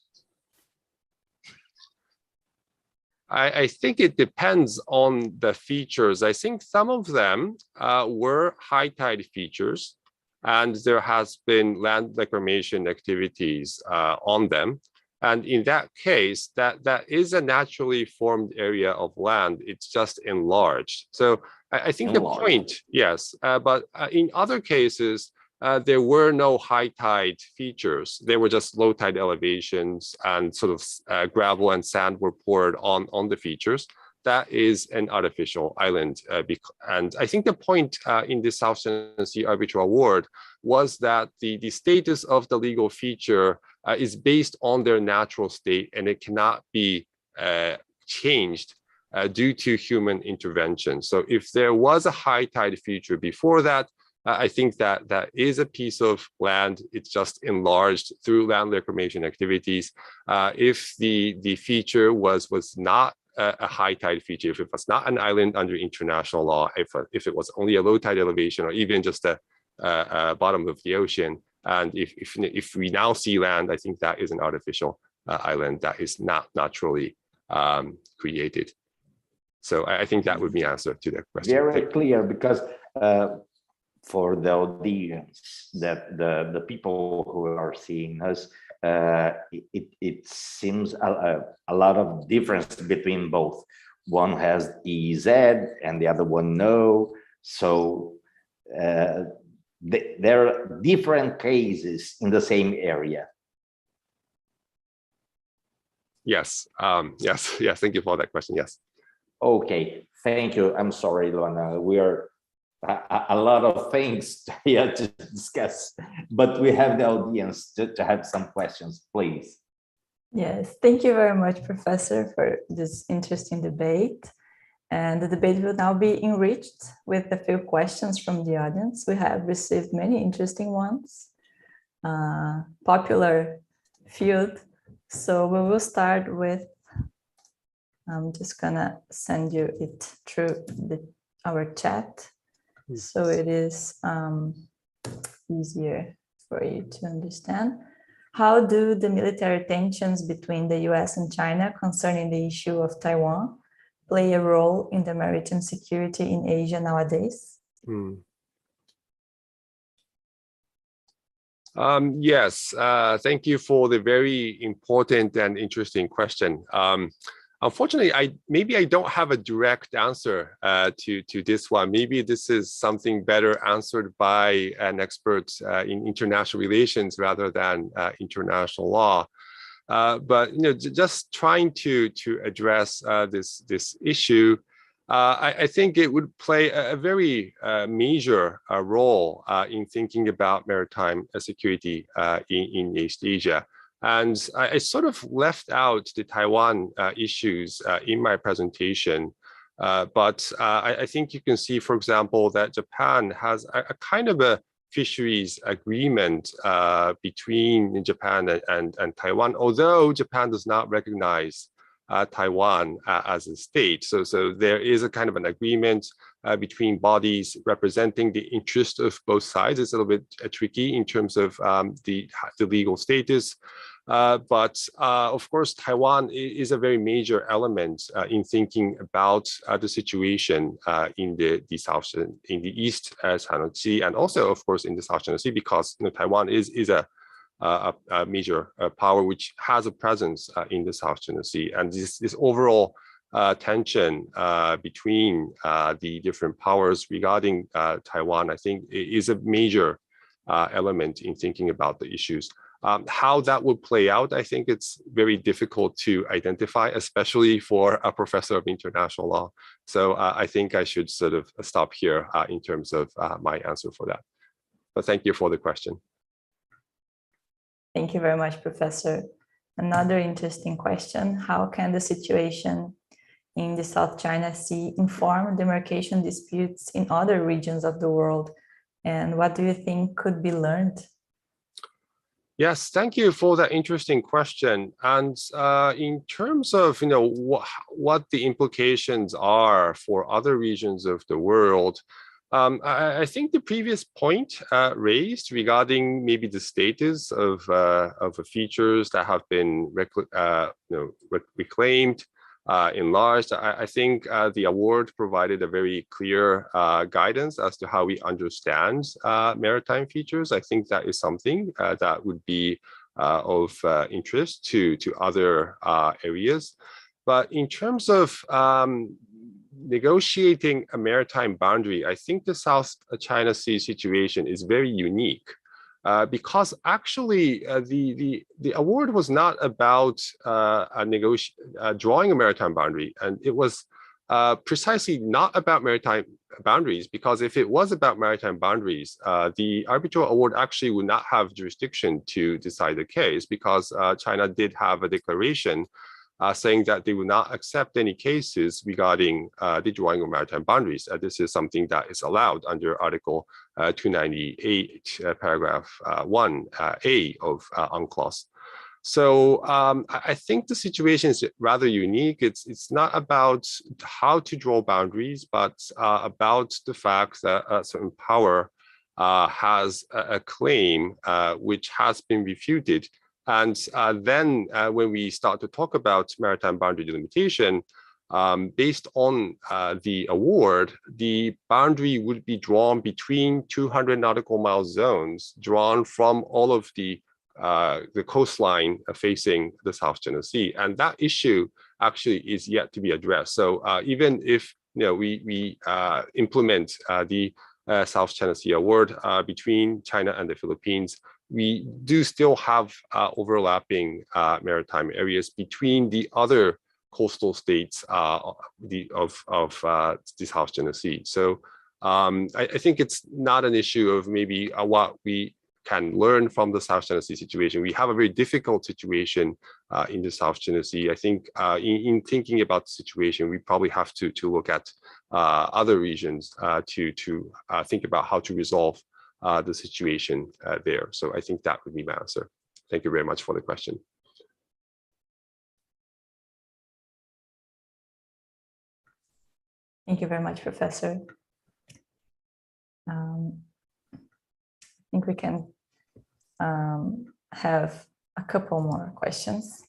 I think it depends on the features. I think some of them were high tide features, and there has been land reclamation activities on them. And in that case, that is a naturally formed area of land. It's just enlarged. So I think the point, yes, but in other cases, there were no high tide features. They were just low tide elevations, and sort of gravel and sand were poured on the features. That is an artificial island. And I think the point in the South China Sea Arbitral Award was that the status of the legal feature is based on their natural state, and it cannot be changed due to human intervention. So if there was a high tide feature before that, I think that is a piece of land. It's just enlarged through land reclamation activities. If the feature was not a high tide feature, if it was not an island under international law, if it was only a low tide elevation or even just a bottom of the ocean, and if we now see land, I think that is an artificial island that is not naturally created. So I think that would be answer to that question. Very clear, because for the audience, that the people who are seeing us, it seems a lot of difference between both. One has EZ and the other one no. So there are different cases in the same area. Yes, yes. Thank you for that question. Yes. Okay, thank you. I'm sorry, Luana. We are a lot of things here to discuss, but we have the audience to have some questions, please. Yes, thank you very much, Professor, for this interesting debate. And the debate will now be enriched with a few questions from the audience. We have received many interesting ones, popular field. So we will start with, I'm just gonna send you it through our chat. So it is easier for you to understand. How do the military tensions between the US and China concerning the issue of Taiwan play a role in the maritime security in Asia nowadays? Yes, thank you for the very important and interesting question. Unfortunately, maybe I don't have a direct answer to this one. Maybe this is something better answered by an expert in international relations rather than international law. But just trying to address this issue, I think it would play a very major role in thinking about maritime security in East Asia. And I sort of left out the Taiwan issues in my presentation, but I think you can see, for example, that Japan has a kind of a fisheries agreement between Japan and Taiwan, although Japan does not recognize Taiwan as a state. So there is a kind of an agreement between bodies representing the interest of both sides. It's a little bit tricky in terms of the legal status. But of course, Taiwan is a very major element in thinking about the situation in the East China Sea, and also, of course, in the South China Sea, because Taiwan is a major power which has a presence in the South China Sea, and this overall tension between the different powers regarding Taiwan, I think is a major element in thinking about the issues. How that would play out, I think it's very difficult to identify, especially for a professor of international law. So I think I should sort of stop here in terms of my answer for that. But thank you for the question. Thank you very much, Professor. Another interesting question: how can the situation in the South China Sea inform demarcation disputes in other regions of the world? And what do you think could be learned? Yes, thank you for that interesting question. And in terms of what the implications are for other regions of the world, I think the previous point raised regarding maybe the status of features that have been reclaimed, enlarged, I think the award provided a very clear guidance as to how we understand maritime features. I think that is something that would be of interest to other areas. But in terms of negotiating a maritime boundary, I think the South China Sea situation is very unique. Because actually the award was not about drawing a maritime boundary, and it was precisely not about maritime boundaries, because if it was about maritime boundaries, the arbitral award actually would not have jurisdiction to decide the case, because China did have a declaration saying that they would not accept any cases regarding the drawing of maritime boundaries. This is something that is allowed under Article 298, paragraph 1A of UNCLOS. So I think the situation is rather unique. It's not about how to draw boundaries, but about the fact that a certain power has a claim which has been refuted. And then when we start to talk about maritime boundary delimitation, based on the award, the boundary would be drawn between 200 nautical mile zones drawn from all of the coastline facing the South China Sea. And that issue actually is yet to be addressed. So even if we implement the South China Sea award between China and the Philippines, we do still have overlapping maritime areas between the other coastal states of the South China Sea. So I think it's not an issue of maybe what we can learn from the South China Sea situation. We have a very difficult situation in the South China Sea. I think in thinking about the situation, we probably have to look at other regions to think about how to resolve the situation there. So I think that would be my answer. Thank you very much for the question. Thank you very much, Professor. I think we can have a couple more questions.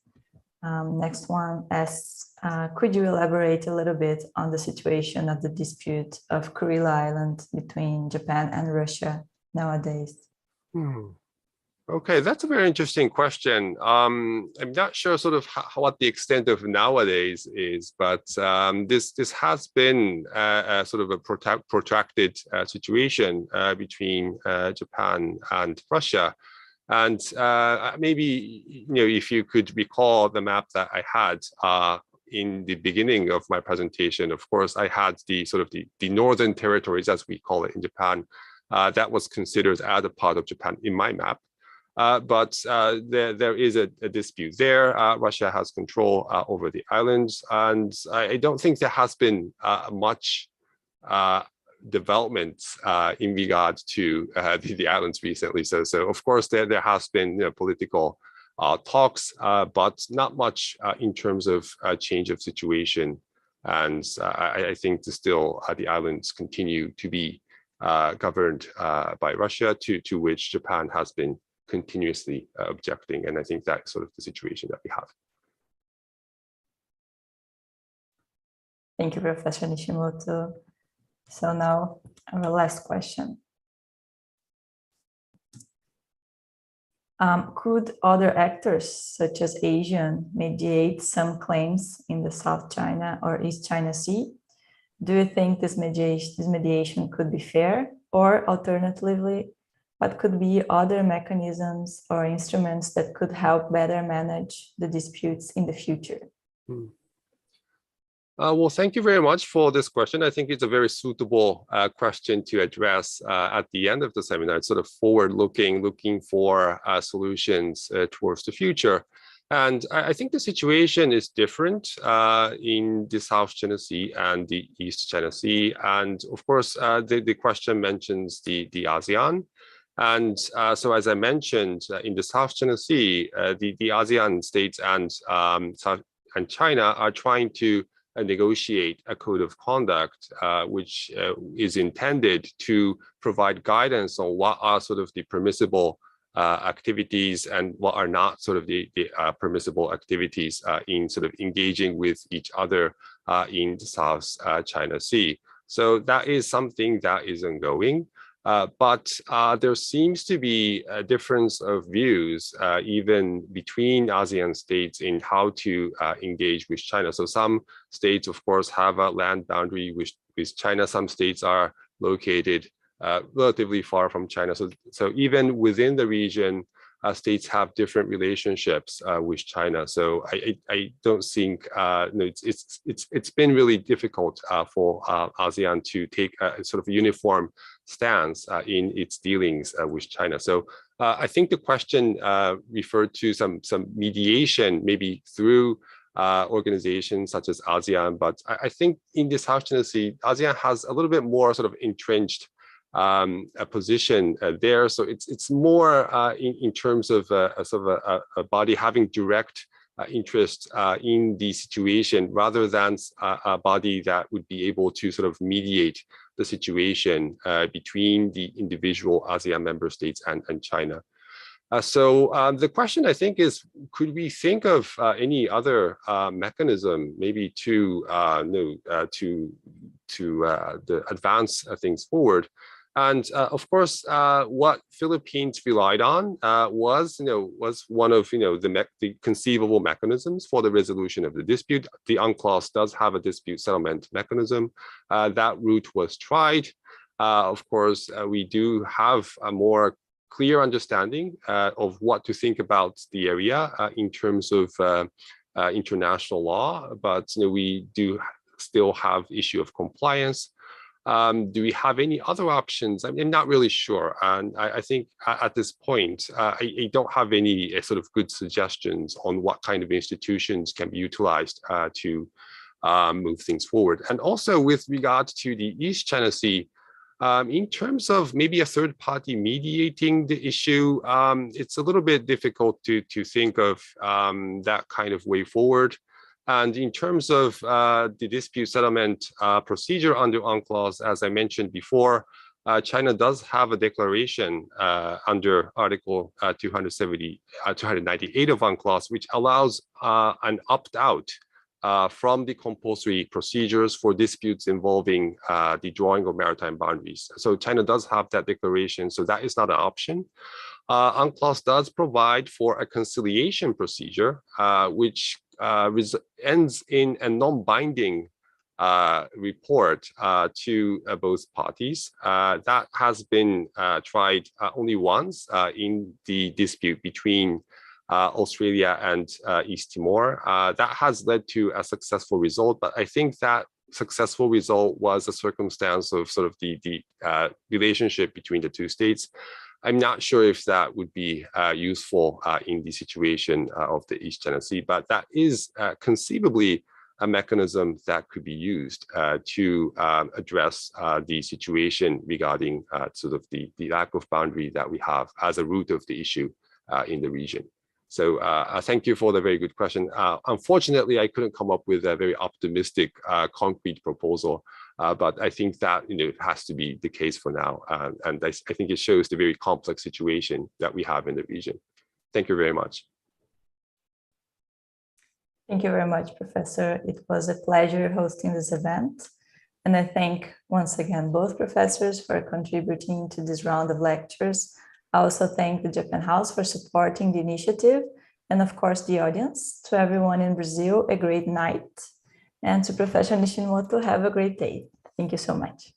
Next one asks, could you elaborate a little bit on the situation of the dispute of Kurila Island between Japan and Russia nowadays? Okay, that's a very interesting question. I'm not sure sort of what the extent of nowadays is, but this has been a sort of a protracted situation between Japan and Russia. And maybe if you could recall the map that I had in the beginning of my presentation, of course, I had the sort of the northern territories, as we call it in Japan, that was considered as a part of Japan in my map. But there is a dispute there. Russia has control over the islands, and I don't think there has been much development in regard to the islands recently. So of course there has been political talks, but not much in terms of change of situation. And I think still the islands continue to be governed by Russia, to which Japan has been continuously objecting. And I think that's sort of the situation that we have. Thank you, Professor Nishimoto. So now our last question. Could other actors, such as Asian, mediate some claims in the South China or East China Sea? Do you think this mediation could be fair? Or alternatively, what could be other mechanisms or instruments that could help better manage the disputes in the future? Well, thank you very much for this question. I think it's a very suitable question to address at the end of the seminar. It's sort of forward-looking, looking for solutions towards the future. And I think the situation is different in the South China Sea and the East China Sea. And of course, the question mentions the ASEAN. And so as I mentioned, in the South China Sea, the ASEAN states and China are trying to negotiate a code of conduct, which is intended to provide guidance on what are sort of the permissible activities and what are not sort of the permissible activities in sort of engaging with each other in the South China Sea. So that is something that is ongoing. But there seems to be a difference of views even between ASEAN states in how to engage with China. So some states, of course, have a land boundary with China. Some states are located relatively far from China. So even within the region, states have different relationships with China. So I don't think it's been really difficult for ASEAN to take a sort of uniform stance in its dealings with China. So I think the question referred to some mediation, maybe through organizations such as ASEAN. But I think in the South China Sea, ASEAN has a little bit more sort of entrenched a position there. So it's more in terms of a body having direct interest in the situation rather than a body that would be able to sort of mediate the situation between the individual ASEAN member states and China. So the question, I think, is, could we think of any other mechanism, maybe to advance things forward? And of course, what Philippines relied on was one of the conceivable mechanisms for the resolution of the dispute. The UNCLOS does have a dispute settlement mechanism. That route was tried. Of course, we do have a more clear understanding of what to think about the area in terms of international law, but we do still have issue of compliance. Do we have any other options? I'm not really sure. And I think at this point, I don't have any sort of good suggestions on what kind of institutions can be utilized to move things forward. And also with regard to the East China Sea, in terms of maybe a third party mediating the issue, it's a little bit difficult to think of that kind of way forward. And in terms of the dispute settlement procedure under UNCLOS, as I mentioned before, China does have a declaration under Article 298 of UNCLOS, which allows an opt-out from the compulsory procedures for disputes involving the drawing of maritime boundaries. So China does have that declaration, so that is not an option. UNCLOS does provide for a conciliation procedure, which ends in a non-binding report to both parties. That has been tried only once in the dispute between Australia and East Timor. That has led to a successful result, but I think that successful result was a circumstance of sort of the relationship between the two states. I'm not sure if that would be useful in the situation of the East China Sea, but that is conceivably a mechanism that could be used to address the situation regarding sort of the lack of boundary that we have as a root of the issue in the region. So thank you for the very good question. Unfortunately, I couldn't come up with a very optimistic, concrete proposal. But I think that it has to be the case for now. And I think it shows the very complex situation that we have in the region. Thank you very much. Thank you very much, Professor. It was a pleasure hosting this event. And I thank once again both professors for contributing to this round of lectures I also thank the Japan House for supporting the initiative, and of course the audience. To everyone in Brazil, a great night. And to Professor Nishimoto, have a great day. Thank you so much.